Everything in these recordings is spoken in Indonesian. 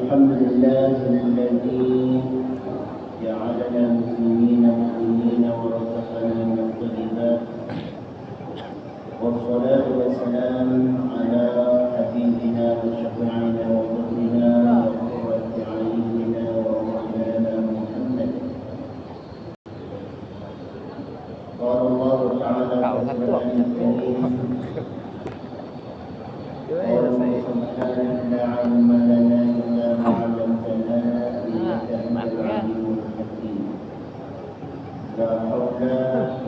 الحمد لله الذي جعلنا مسلمين مؤمنين ورزقنا من الطيبات والصلاة والسلام على حبيبنا وشفيعنا وقدرنا وقرة أعيننا ومولانا محمد. قال الله تعالى في القرآن الكريم: سبحانك لا علم لنا إلا ما علمتنا إنك أنت العليم الحكيم. لا حول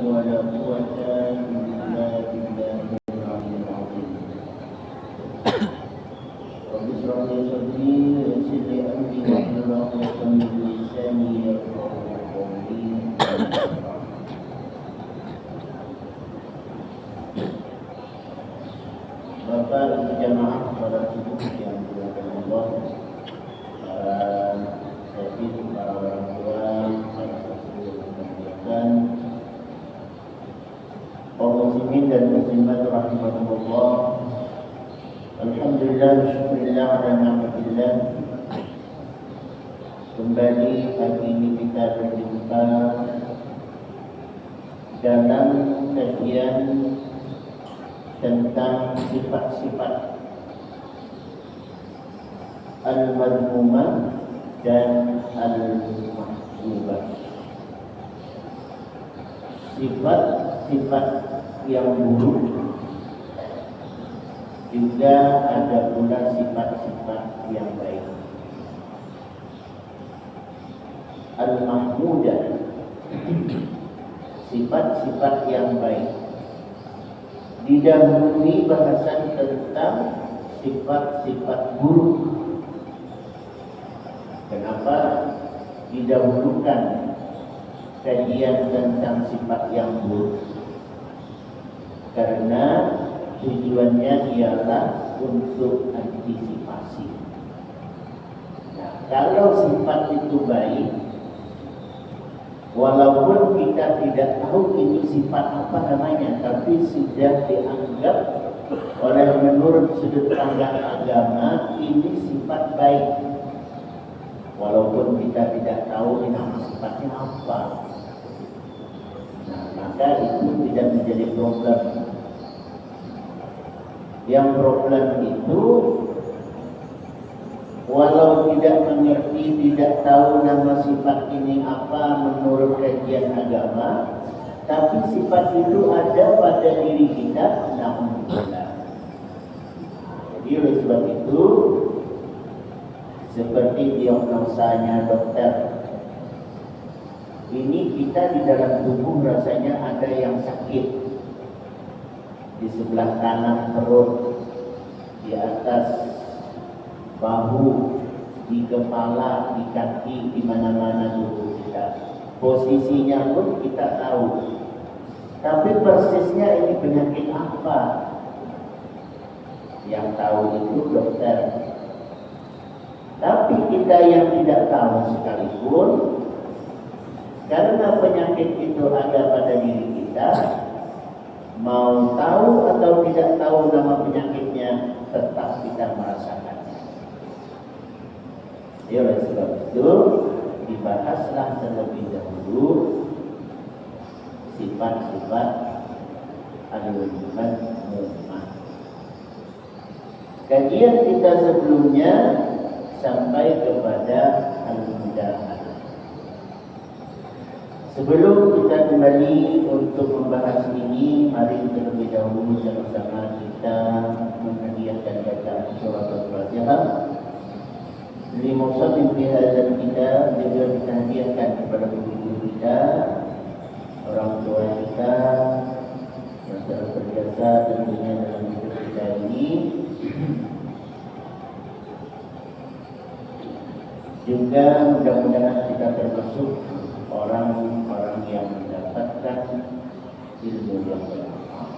ولا قوة إلا بالله العلي العظيم. رب اشرح لي صدري ويسر لي أمري واحلل عقدة من لساني يفقهوا قولي. Bapak Ibu jamaah pada subuh yang dimuliakan Allah, para sahabat, para orang tua, para sahabat yang dimuliakan, kaum muslimin dan muslimat rahimahumullah. Alhamdulillah, syukurillah dan alhamdulillah. Kembali pagi ini kita berjumpa dalam kajian tentang sifat-sifat al-madhmumah dan al-mahmubah. Sifat-sifat yang buruk, juga ada pula sifat-sifat yang baik. Al-mahmudah, sifat-sifat yang baik. Didahului bahasan tentang sifat-sifat buruk. Kenapa didahulukan kajian tentang sifat yang buruk? Karena tujuannya ialah untuk antisipasi. Nah, kalau sifat itu baik, walaupun kita tidak tahu ini sifat apa namanya, tapi sudah dianggap oleh menurut sudut pandang agama ini sifat baik. Walaupun kita tidak tahu ini nama sifatnya apa. Nah, maka itu tidak menjadi problem. Yang problem itu walau tidak mengerti, tidak tahu nama sifat ini apa menurut kajian agama, tapi sifat itu ada pada diri kita, alhamdulillah. Jadi oleh sebab itu, seperti diagnosanya dokter, ini kita di dalam tubuh rasanya ada yang sakit. Di sebelah kanan perut, di atas bahu, di kepala, di kaki, di mana-mana tubuh kita. Posisinya pun kita tahu. Tapi persisnya ini penyakit apa? Yang tahu itu dokter. Tapi kita yang tidak tahu sekalipun, karena penyakit itu ada pada diri kita, mau tahu atau tidak tahu nama penyakitnya, tetap kita merasakannya. Ya, oleh sebab itu dibahaslah terlebih dahulu sifat-sifat al-madhmumah. Kajian kita sebelumnya sampai kepada al-mudahanah. Sebelum kita kembali untuk membahas ini, mari terlebih dahulu sama-sama kita menghadiahkan bacaan surat Al-Fatihah. Limusallin fi hadzal kitab, juga kita hadiahkan kepada guru kita, orang tua kita yang telah berjasa tentunya dalam hidup kita ini. Juga mudah-mudahan kita termasuk orang-orang yang mendapatkan ilmu yang bermanfaat.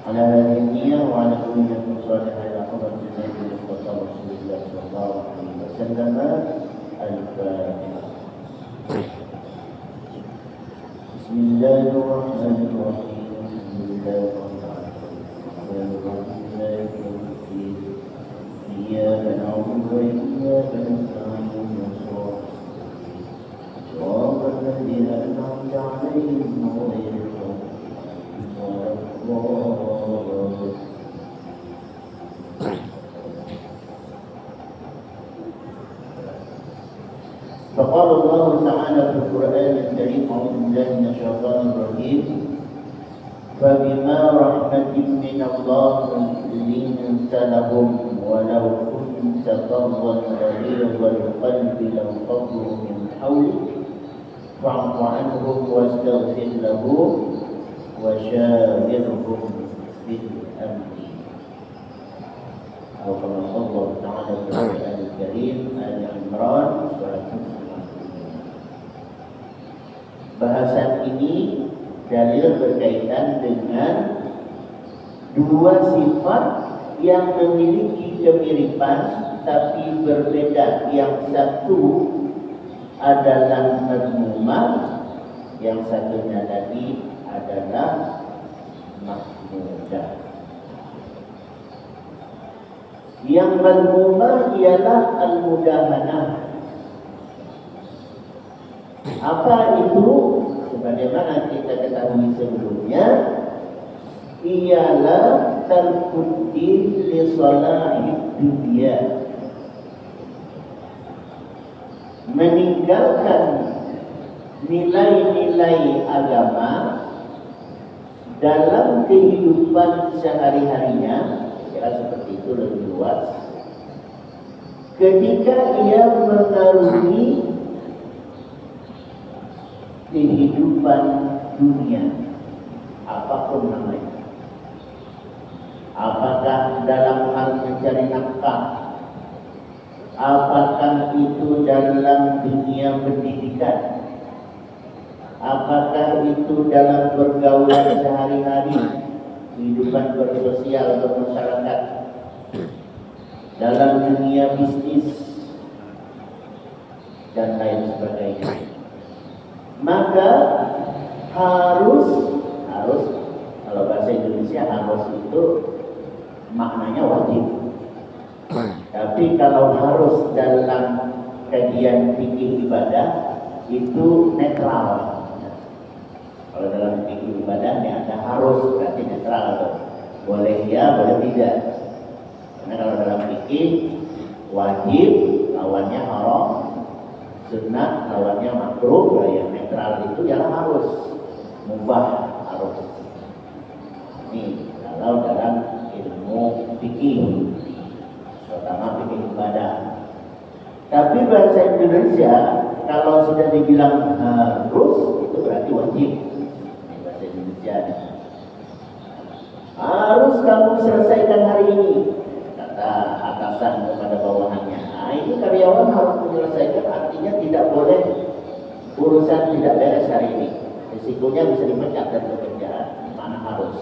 Ala hadhihi wa ala kulli salihah ila hadratin Nabi Rasulullah sallallahu alaihi wasallam. Al-Fatihah. Bismillahirrahmanirrahim. Bismillahirrahmanirrahim. Iyyaka na'budu wa iyyaka nasta'in. فقال الله تعالى في القرآن الكريم أعوذ بالله من الشيطان الرجيم فبما رحمة من الله لنت لهم ولو كنت فظا غليظ القلب لانفضوا من حولك فاعف عنهم واستغفر لهم وشاورهم في الأمر أو كما قال الله تعالى في القرآن الكريم آل عمران surat 9. Bahasan ini dalil berkaitan dengan dua sifat yang memiliki kemiripan tapi berbeda. Yang satu adalah mazmumah, yang satunya tadi adalah mahmudah. Yang mazmumah ialah al-mudahanah. Apa itu? Sebagaimana kita ketahui sebelumnya, ialah tarkuddin li salahid dunia, meninggalkan nilai-nilai agama dalam kehidupan sehari-harinya, kira seperti itu lebih luas, ketika ia mengarungi kehidupan dunia apapun namanya, apakah dalam hal mencari nafkah, apakah itu dalam dunia pendidikan, apakah itu dalam pergaulan sehari-hari, kehidupan bersosial bermasyarakat, dalam dunia bisnis dan lain sebagainya. Maka harus kalau bahasa Indonesia harus itu maknanya wajib. Tapi kalau harus dalam kajian fikih ibadah itu netral. Kalau dalam fikih ibadah yang ada harus berarti netral, boleh ya, boleh tidak. Karena kalau dalam fikih wajib lawannya haram, sunnah lawannya makruh, yang netral itu yang harus, mubah harus. Ini kalau dalam ilmu fikih, terutama fikih ibadah. Tapi bahasa Indonesia kalau sudah dibilang harus itu berarti wajib. Ini bahasa Indonesia harus kamu selesaikan hari ini, kata atasan kepada bawahannya. Nah, itu karyawan harus menyelesaikan, artinya tidak boleh urusan tidak beres hari ini. Risikonya bisa dipecat dari pekerjaan. Mana harus?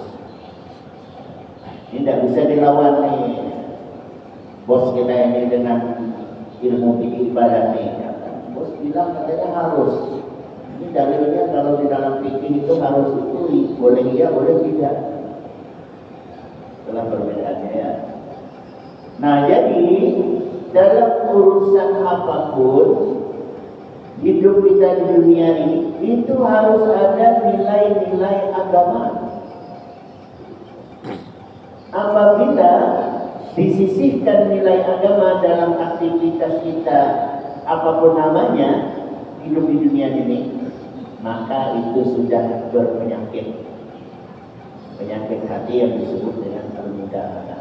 Ini tidak bisa dilawan nih bos kita ini dengan ilmu fikih ibadah nih. Bos bilang katanya harus. Ini dalilnya kalau di dalam fikih itu harus itu boleh iya, boleh tidak. Itulah perbedaannya ya. Nah, jadi dalam urusan apapun hidup kita di dunia ini itu harus ada nilai-nilai agama. Apabila disisihkan nilai agama dalam aktivitas kita apapun namanya hidup di dunia ini, maka itu sudah berpenyakit, penyakit hati yang disebut dengan al-mudahanah.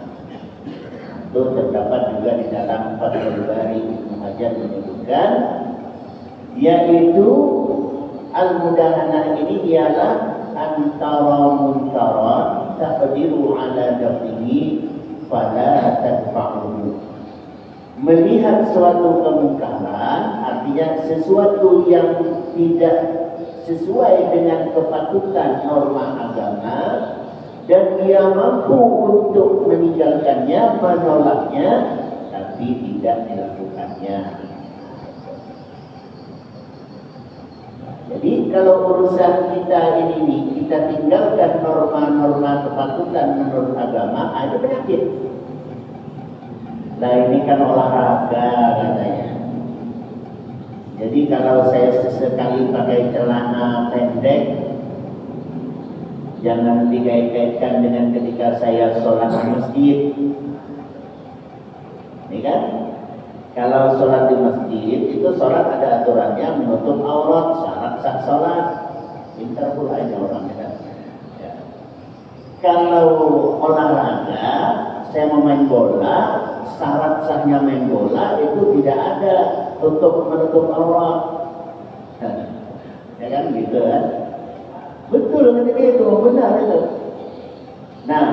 Itu terdapat juga di dalam Fathul Bari Ibnu Hajar menyebutkan, yaitu al-mudahanah ini ialah antara munkaran taqdiru ala dafihi fala tadfa'uhu. Melihat suatu kemungkaran, artinya sesuatu yang tidak sesuai dengan kepatutan norma agama, dan dia mampu untuk meninggalkannya, menolaknya, tapi tidak dilakukannya. Jadi kalau urusan kita ini kita tinggalkan norma-norma kepatutan menurut agama, ada penyakit. Nah, ini kan olahraga katanya. Jadi kalau saya sesekali pakai celana pendek, jangan dikait-kaitkan dengan ketika saya sholat di masjid. Ini kan Kalau sholat di masjid itu sholat ada aturannya, menutup aurat, syarat sah sholat. Pintar pula aja orangnya kan. Ya. Kalau olahraga, saya mau main bola, syarat sahnya main bola itu tidak ada menutup aurat. Ya kan gitu kan? Betul kan itu, benar itu. Nah,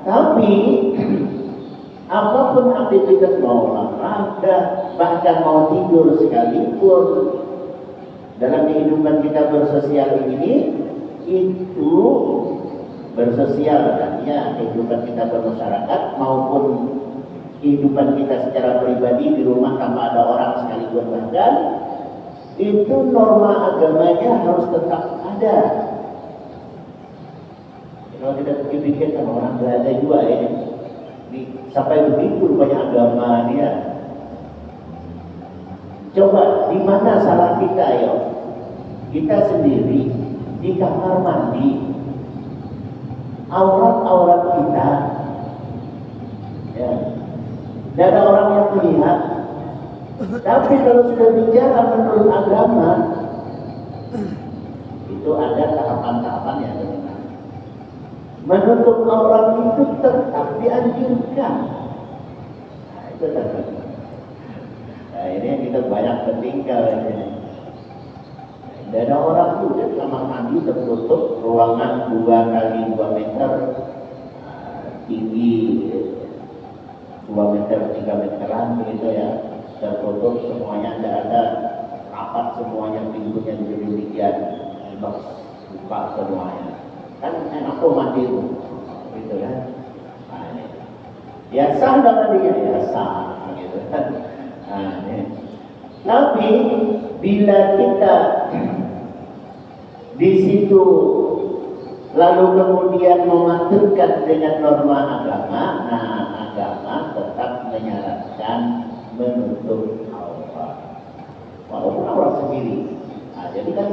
tapi apapun aktivitas mau olahraga, bahkan mau tidur sekalipun, dalam kehidupan kita bersosial ini, itu bersosial artinya kehidupan kita bermasyarakat maupun kehidupan kita secara pribadi di rumah tanpa ada orang sekalipun bahkan, itu norma agamanya harus tetap ada. Kalau kita pikir-pikir kan orang berada juga ya. Sampai begitu banyak agama dia. Coba di mana salah kita ya? Kita sendiri di kamar mandi, aurat kita, ya, tidak ada orang yang melihat. Tapi kalau sudah bicara menurut agama, itu ada tahapan-tahapan yang benar. Menutup aurat itu tetap dianjurkan. Nah, itu tetap. Nah, ini yang kita banyak tertinggal ini. Tidak ada orang tuh di kamar mandi tertutup, ruangan 2 kali 2 meter, tinggi 2 meter 3 meteran begitu ya, tertutup semuanya, tidak ada rapat semuanya, pintunya juga demikian, buka semuanya. Kan enak tuh mandi itu, gitu kan? Nah, ini. Ya sah dengan dia, ya sah, gitu kan? Nah, ini. Tapi bila kita di situ lalu kemudian mematukan dengan norma agama, nah agama tetap menyarankan menutup aurat, walaupun aurat sendiri. Nah, jadi kan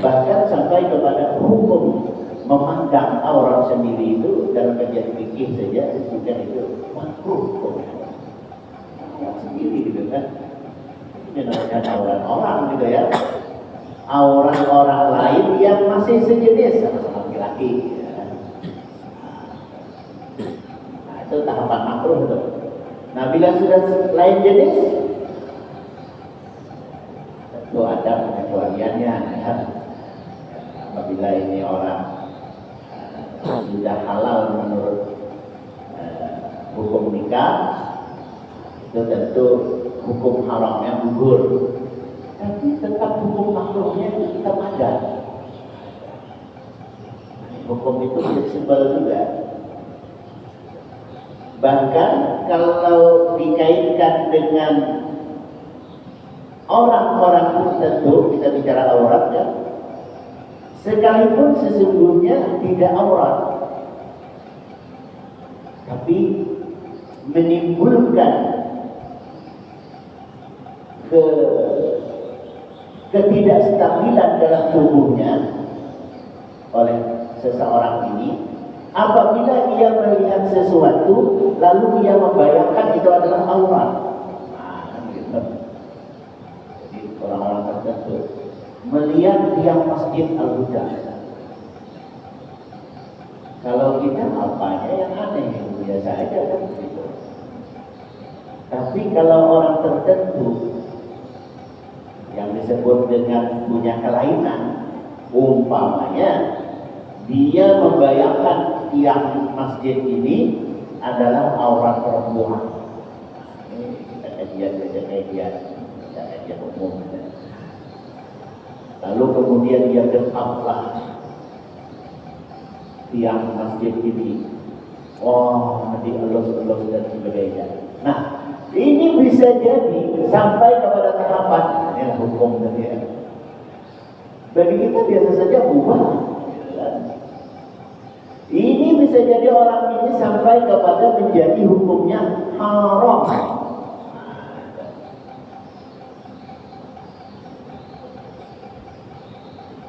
bahkan sampai kepada hukum memandang aurat sendiri itu dalam kajian fikih saja disebutkan itu makruh. Aurat sendiri gitu kan, itu namanya aurat orang gitu ya. Aurat orang lain yang masih sejenis sama-sama laki-laki. Ya. Nah, itu tahapan makruh itu. Nah, bila sudah lain jenis, tentu ada pengecualiannya. Ya. Apabila ini orang sudah halal menurut hukum nikah, itu tentu hukum haramnya gugur. Tapi tetap hukum makruhnya itu tetap ada. Hukum itu fleksibel juga. Bahkan kalau dikaitkan dengan orang-orang tertentu, kita bicara aurat ya, sekalipun sesungguhnya tidak aurat, tapi menimbulkan ketidakstabilan dalam tubuhnya oleh seseorang ini, apabila ia melihat sesuatu lalu ia membayangkan itu adalah aurat. Nah, gitu. Jadi orang-orang tertentu melihat tiang masjid Al-Huda, kalau kita apanya yang aneh, biasa aja kan gitu. Tapi kalau orang tertentu yang disebut dengan punya kelainan, umpamanya dia membayangkan tiang masjid ini adalah aurat perempuan. Ini kita kajian umum. Lalu kemudian dia dekaplah tiang masjid ini, dielus-elus dan sebagainya. Nah, ini bisa jadi sampai kepada tahapan yang hukum tadi ya. Bagi kita biasa saja buah. Ini bisa jadi orang ini sampai kepada menjadi hukumnya haram.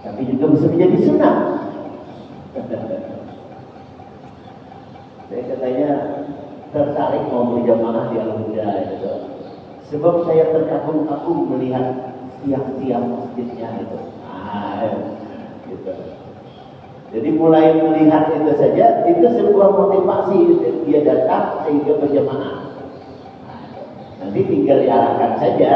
Tapi juga bisa menjadi sunnah. Saya katanya tertarik mau berjamaah di Al-Huda itu. Sebab saya terkagum-kagum melihat tiang-tiang masjidnya itu. Gitu. Jadi mulai melihat itu saja, itu sebuah motivasi dia datang sehingga berjamaah. Nanti tinggal diarahkan saja,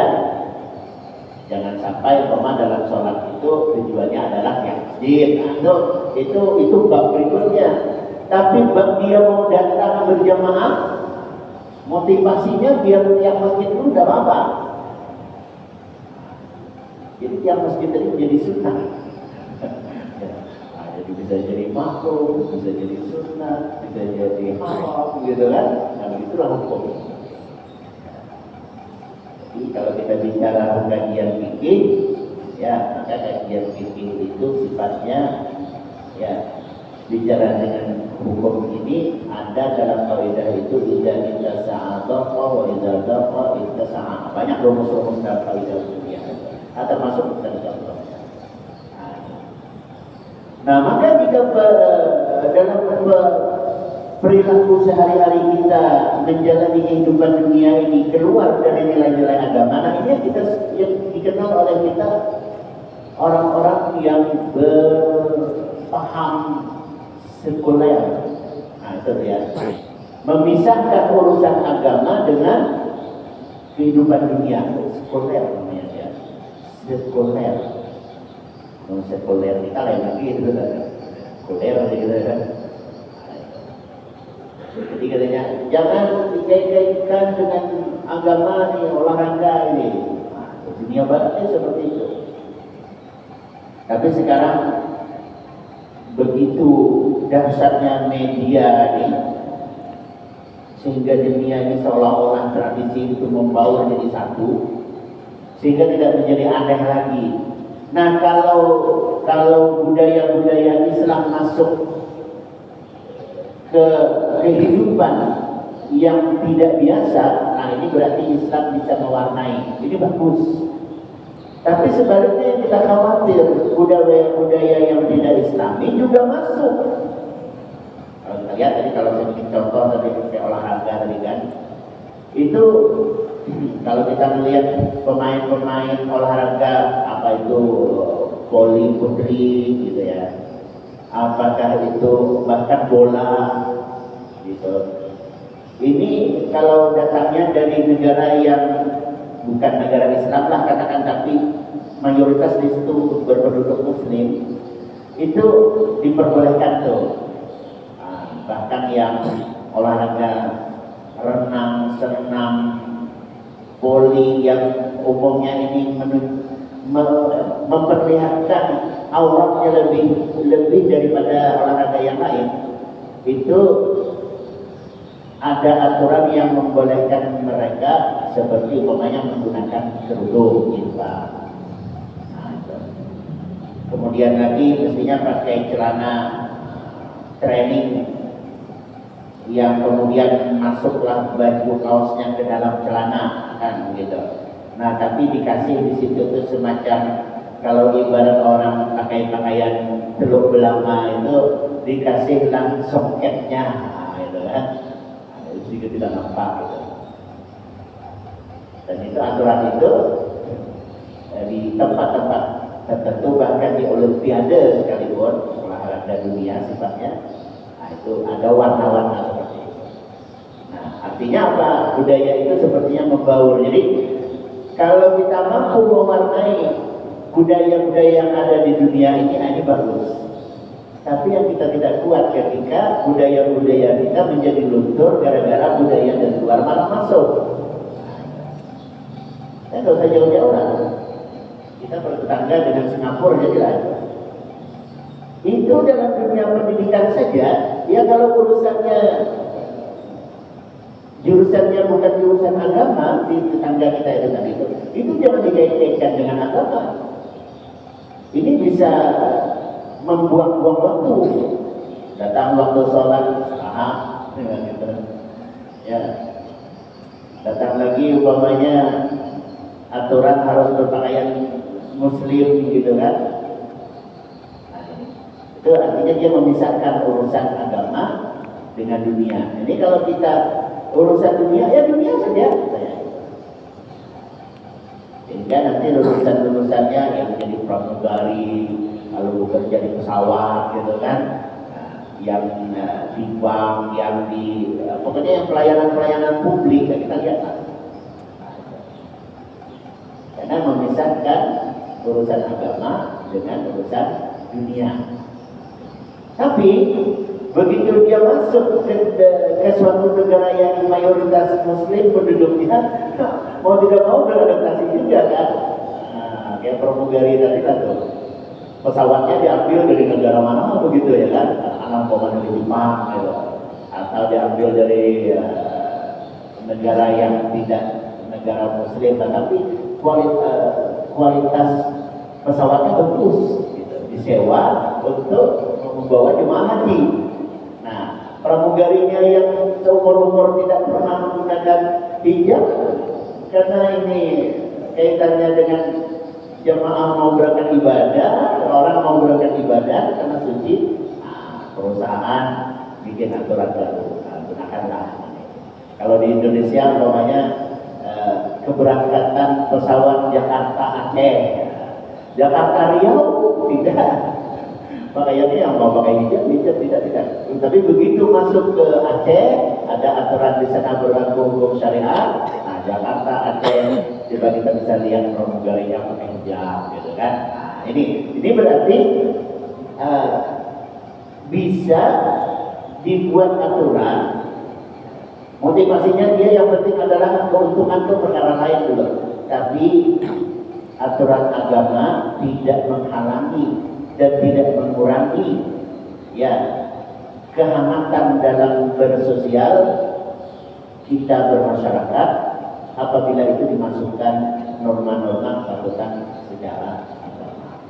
jangan sampai dalam sholat itu tujuannya adalah yang masjid. Itu bab berikutnya. Tapi bab dia mau datang berjamaah, motivasinya biar tiang masjid itu tidak apa-apa. Jadi tiang masjid itu menjadi sunnah. Jadi bisa jadi makruh, bisa jadi sunnah, bisa jadi haram, gitu kan? Nah, itulah hukum. Jadi kalau kita bicara kajian fikih, ya maka kajian fikih itu sifatnya ya bicara dengan hukum ini ada dalam kaidah itu idza tasa'adaqa wa idza daqa ittasa'a. Banyak rumus-rumus dalam kaidah fikih atau masuk dalam contoh. Nah, maka jika dalam perilaku sehari-hari kita menjalani kehidupan dunia ini keluar dari nilai-nilai agama, nah ini yang dikenal oleh kita orang-orang yang berpaham sekuler. Nah, itu ya. Memisahkan urusan agama dengan kehidupan dunia. Sekuler namanya ya. Sekuler. Sekuler kita lain lagi itu kan. Sekuler gitu kan. Jadi katanya jangan dikait-kaitkan dengan agama nih, olahraga ini. Nah, dunia baratnya seperti itu. Tapi sekarang begitu dahsyatnya media ini, sehingga dunia ini seolah-olah tradisi itu membaur jadi satu, sehingga tidak menjadi aneh lagi. Nah, kalau budaya-budaya Islam masuk ke kehidupan yang tidak biasa, nah ini berarti Islam bisa mewarnai. Ini bagus. Tapi sebaliknya yang kita khawatir, budaya-budaya yang tidak Islami juga masuk. Kalau kita lihat tadi, kalau saya bikin contoh tadi kayak olahraga tadi kan, itu kalau kita melihat pemain-pemain olahraga apa itu voli putri gitu ya, apakah itu bahkan bola gitu. Ini kalau datangnya dari negara yang bukan negara Islam lah katakan, tapi mayoritas di situ berpenduduk Muslim, itu diperbolehkan tuh. Nah, bahkan yang olahraga renang, senam, voli yang umumnya ini memperlihatkan auratnya lebih daripada olahraga yang lain, itu ada aturan yang membolehkan mereka seperti umpamanya menggunakan kerudung jilbab. Nah, itu. Kemudian lagi mestinya pakai celana training yang kemudian masuklah baju kaosnya ke dalam celana kan gitu. Nah, tapi dikasih di situ tuh semacam, kalau ibarat orang pakai pakaian teluk belama itu dikasih langsung soketnya, nah, gitu kan. Nah, itu tidak nampak gitu. Dan itu aturan itu di tempat-tempat tertentu, bahkan di Olimpiade sekalipun, olahraga dunia sifatnya. Nah, itu ada warna-warna seperti itu. Nah, artinya apa? Budaya itu sepertinya membaur. Jadi kalau kita mampu mewarnai budaya-budaya yang ada di dunia ini bagus. Tapi yang kita tidak kuat ketika budaya-budaya kita menjadi luntur gara-gara budaya dari luar malah masuk. Saya nggak usah jauh-jauh lah. Kita bertetangga dengan Singapura jadi lah. Itu dalam dunia pendidikan saja, ya kalau jurusannya bukan jurusan agama di tetangga kita itu tadi itu jangan dikaitkan dengan agama. Ini bisa membuang-buang waktu. Datang waktu sholat, gitu. Ya. Datang lagi umpamanya aturan harus berpakaian Muslim gitu kan. Itu artinya dia memisahkan urusan agama dengan dunia. Ini kalau kita urusan dunia, ya dunia saja. sehingga nanti lulusan-lulusannya yang jadi pramugari, lalu bekerja di pesawat gitu kan, yang di bank, yang di pokoknya yang pelayanan-pelayanan publik kita lihat lah. Karena memisahkan urusan agama dengan urusan dunia. Tapi begitu dia masuk ke suatu negara yang mayoritas muslim penduduknya, mau tidak mau beradaptasi juga kan. Kayak pramugari tadi kan tuh, pesawatnya diambil dari negara mana begitu ya kan, anak dari Jepang gitu, atau diambil dari negara yang tidak negara muslim, tetapi kualitas pesawatnya bagus gitu, disewa untuk membawa jemaah haji. Nah, pramugarinya yang seumur-umur tidak pernah menggunakan hijab, karena ini kaitannya dengan jemaah mau berangkat ibadah, orang mau berangkat ibadah karena suci, perusahaan bikin aturan baru, gunakanlah. Kalau di Indonesia umpamanya keberangkatan pesawat Jakarta Aceh, Jakarta Riau tidak, pakaiannya yang mau pakai hijab tidak. Tapi begitu masuk ke Aceh, ada aturan di sana berlaku hukum syariat. Nah, Jakarta Aceh, coba kita bisa lihat pramugari yang pakai hijab, gitu kan. Nah, ini berarti bisa dibuat aturan. Motivasinya dia yang penting adalah keuntungan itu perkara lain dulu. Tapi aturan agama tidak menghalangi dan tidak mengurangi ya kehangatan dalam bersosial kita bermasyarakat apabila itu dimasukkan norma-norma kepatutan secara agama.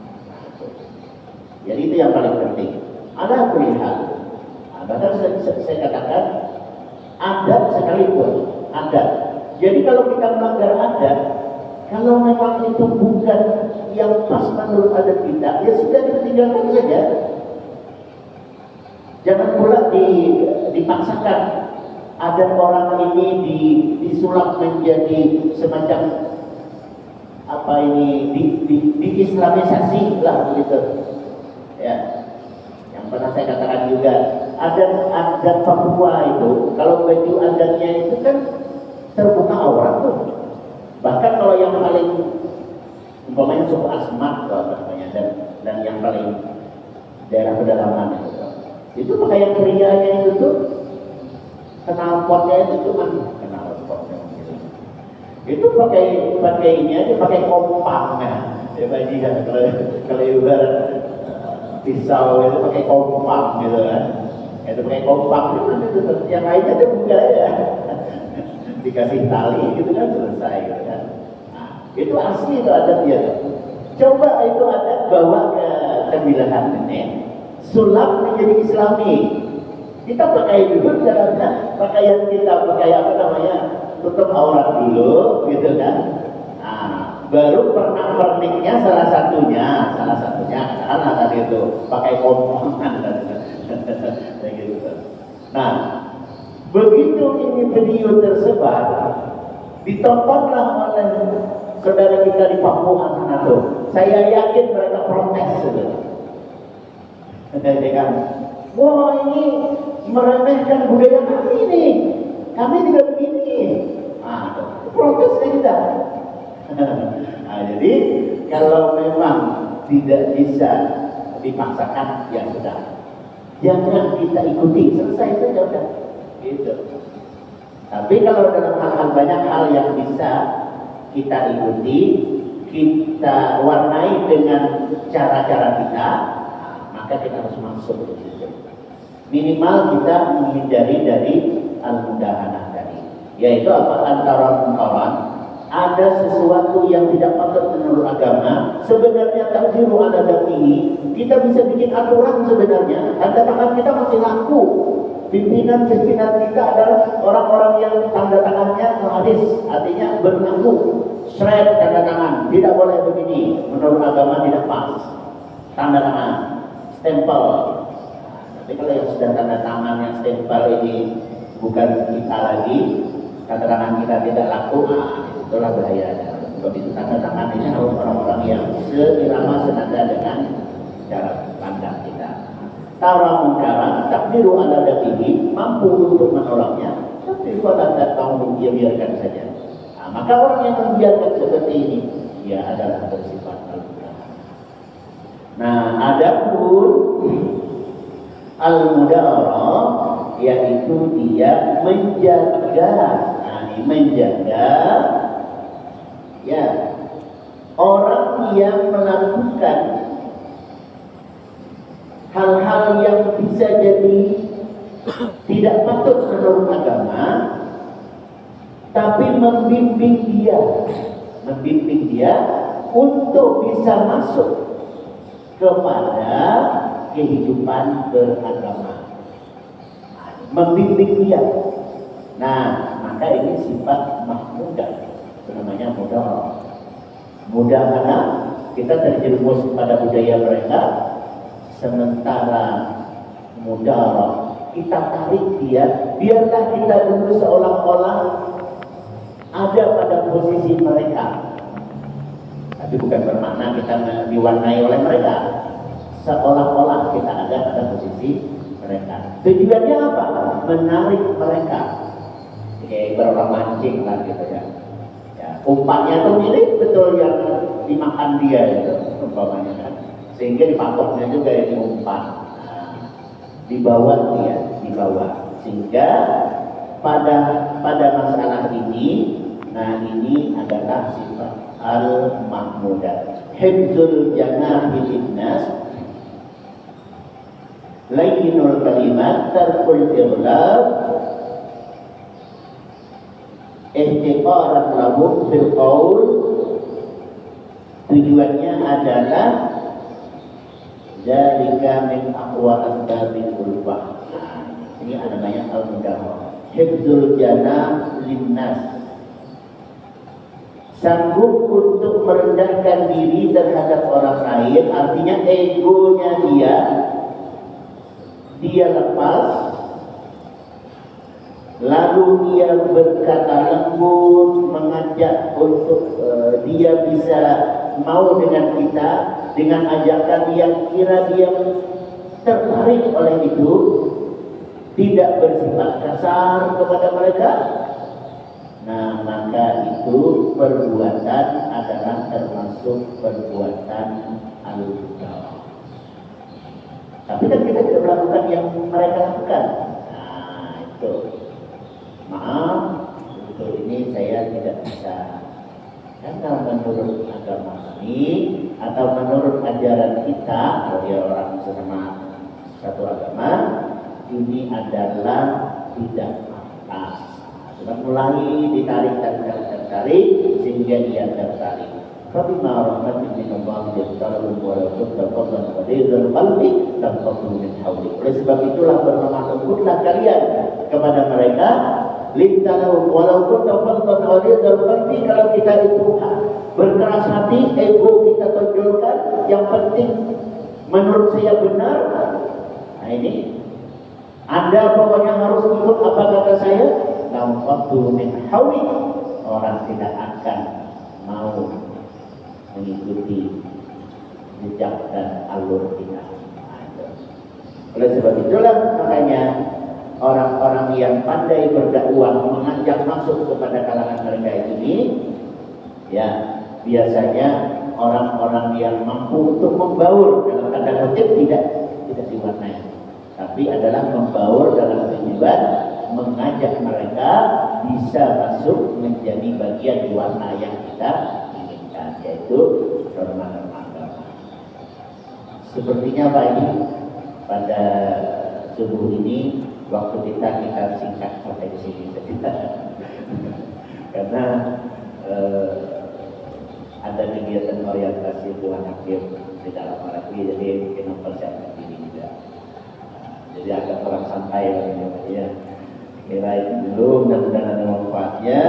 Jadi itu yang paling penting. Ada pilihan. Bahkan saya katakan adat sekalipun adat. Jadi kalau kita melanggar adat, kalau memang itu bukan yang pas menurut adat kita, ya sudah ditinggalkan saja. Jangan pula dipaksakan adat orang ini disulap menjadi semacam apa ini diislamisasi lah gitu. Ya, yang pernah saya katakan juga adat Papua itu, kalau baju adatnya itu kan terbuka aurat tuh. Bahkan kalau yang paling umpamanya suku Asmat namanya dan yang paling daerah pedalaman itu pakaian prianya itu tuh knalpotnya itu cuma knalpotnya itu pakai ini aja, pakai kompaknya ya bajingan. Kalau ibarat pisau itu pakai kompak gitu kan, itu pakai kompak itu yang lainnya itu enggak ya, dikasih tali gitu kan selesai gitu kan. Nah, itu asli itu adat dia. Coba itu adat bawa ke wilayah ini, sulap menjadi Islami. Kita pakai dulu jalannya, pakaian kita pakai apa namanya, tutup aurat dulu gitu kan. Nah, baru pernak-perniknya salah satunya karena tadi itu pakai kompongan gitu. Nah, begitu ini video tersebar, ditontonlah oleh saudara kita di Papua sana tuh. Saya yakin mereka protes gitu. Kan, wah ini meremehkan budaya kami nih, kami tidak begini. Protes kita. Nah, jadi kalau memang tidak bisa dipaksakan, ya sudah, jangan kita ikuti, selesai saja udah. Gitu. Tapi kalau dalam hal-hal banyak hal yang bisa kita ikuti, kita warnai dengan cara-cara kita, maka kita harus masuk ke situ. Minimal kita menghindari dari al-mudahanah tadi, yaitu apa, antara ada sesuatu yang tidak patut menurut agama. Sebenarnya takdiru ala datihi, kita bisa bikin aturan sebenarnya. Tanda tangan kita masih laku. Pimpinan-pimpinan kita adalah orang-orang yang tanda tangannya hadis, artinya berlaku. Shred tanda tangan, tidak boleh begini. Menurut agama tidak pas. Tanda tangan, stempel. Tapi kalau yang sudah tanda tangan yang stempel ini bukan kita lagi, tanda tangan kita tidak laku, itulah bahayanya. Sebab itu tanda tangan ini harus orang-orang yang seirama senada dengan cara pandang kita. Tara mungkaran takdiru ala datihi, mampu untuk menolaknya, tapi kalau tak tahu dia biarkan saja. Nah, maka orang yang membiarkan seperti ini, dia adalah bersifat al-mudah. Nah, adapun al-mudarah, yaitu dia menjaga, menjaga ya orang yang melakukan hal-hal yang bisa jadi tidak patut menurut agama, tapi membimbing dia untuk bisa masuk kepada kehidupan beragama, membimbing dia. Nah, maka ini sifat mahmudah, itu namanya mudah. Mudah karena kita terjerumus pada budaya mereka, sementara mudah kita tarik dia, biarlah kita dulu seolah-olah ada pada posisi mereka. Tapi bukan bermakna kita diwarnai oleh mereka, seolah-olah kita ada pada posisi mereka. Tujuannya apa? Menarik mereka. Kayak berorang mancing lah gitu ya. Umpannya tuh mirip betul yang dimakan dia itu, umpamanya kan. Sehingga dipatoknya juga yang diumpan. Dibawa dia, dibawa. Sehingga pada masalah ini, nah ini adalah sifat al-mahmudah. Hifzul janahi linnas, layyinul kalimat, tarkul irlab, ihtiqarat lahum fil qaul. Tujuannya adalah dzalika min aqwa asbabil ulfah. Ini namanya al-mudarah. Hifzul janah linnas, sanggup untuk merendahkan diri terhadap orang lain, artinya egonya dia lepas, lalu dia berkata lembut, mengajak untuk dia bisa mau dengan kita, dengan ajakan yang kira dia tertarik oleh itu, tidak bersifat kasar kepada mereka. Nah, maka itu perbuatan adalah termasuk perbuatan al-mudarah. Tapi kan kita tidak melakukan yang mereka lakukan. Nah, itu. Maaf, untuk ini saya tidak bisa. Karena menurut agama kami atau menurut ajaran kita, kalau dia orang sesama satu agama, ini adalah tidak pantas. Sudah mulai ditarik sehingga dia tertarik. Tapi rahmatin min Allah yaqtalu wa la taqabbalu qadiran qalbi taqabbalu min hawli. Oleh sebab itulah berlemah lembutlah kalian kepada mereka. Lintahu walaupun tafadhal qadiran qalbi, kalau kita itu berkeras hati, ego kita tonjolkan, yang penting menurut saya benar. Nah ini Anda pokoknya harus ikut apa kata saya. Lamfatu min hawli, orang tidak akan mau mengikuti jejak dan alur kita. Oleh sebab itulah makanya orang-orang yang pandai berdakwah mengajak masuk kepada kalangan mereka ini, ya biasanya orang-orang yang mampu untuk membaur, dalam tanda kutip tidak diwarnai, tapi adalah membaur dalam tujuan mengajak mereka bisa masuk menjadi bagian warna yang kita inginkan, yaitu norma-norma agama. Sepertinya Pak ini pada subuh ini waktu kita singkat sampai di sini karena ada kegiatan orientasi Tuhan Hakim di dalam Marathi, jadi mungkin mempersiapkan diri juga. Jadi agak kurang santai ya. Kira itu dulu, mudah-mudahan ada manfaatnya.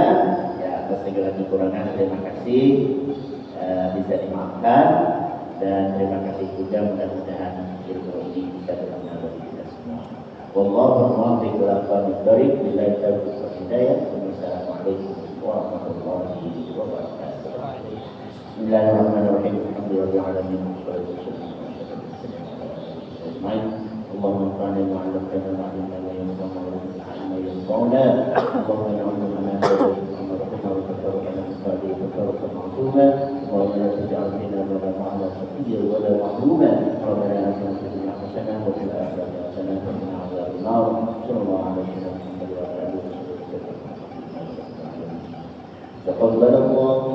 Ya, atas segala kekurangan terima kasih, bisa dimaafkan, dan terima kasih juga mudah-mudahan ilmu ini bisa berguna bagi kita semua. Wallahu a'lam bishawab. Billahi taufiq wal hidayah. Wassalamualaikum warahmatullahi wabarakatuh. Bismillahirrahmanirrahim. Alhamdulillahi alamin. اللهم انفعنا بما علمتنا وعلمنا ما ينفعنا وارزقنا ما ينفعنا. اللهم اجعلنا من هديت ومن رحمنا وتفرقنا من بعده تفرقا معصوما. اللهم لا تجعل فينا ولا معنا شقيا ولا محروما. ربنا اتنا في الدنيا حسنه وفي الاخره حسنه وقنا عذاب النار. صلى الله على سيدنا محمد وعلى اله وصحبه وسلم. تقبل الله